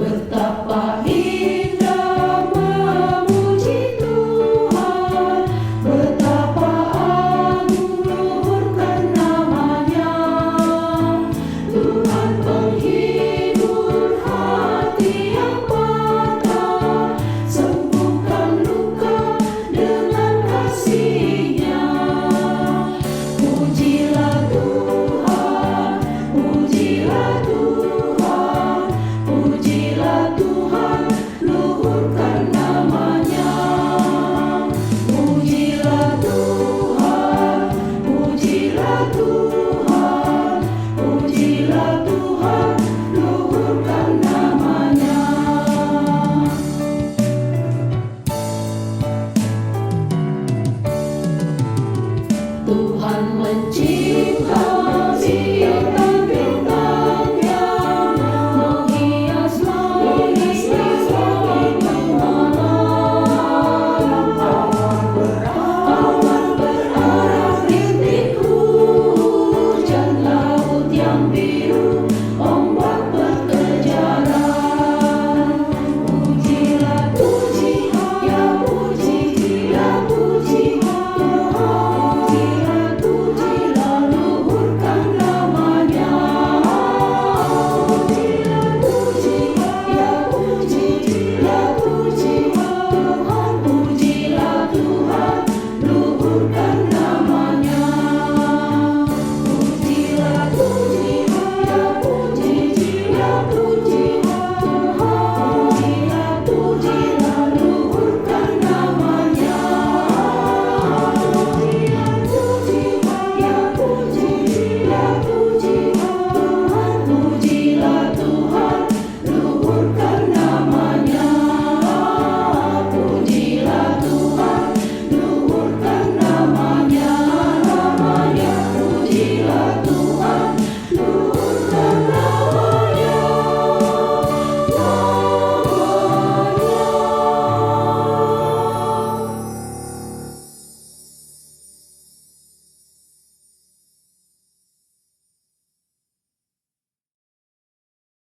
Betapa indah memuji Tuhan, betapa agung luhurkan namanya. Tuhan penghibur hati yang patah, sembuhkan luka dengan kasih-Nya. Pujilah Tuhan, pujilah Tuhan, pujilah Tuhan, luhurkan namanya. Pujilah Tuhan, pujilah Tuhan, pujilah Tuhan, luhurkan namanya. Tuhan mencipta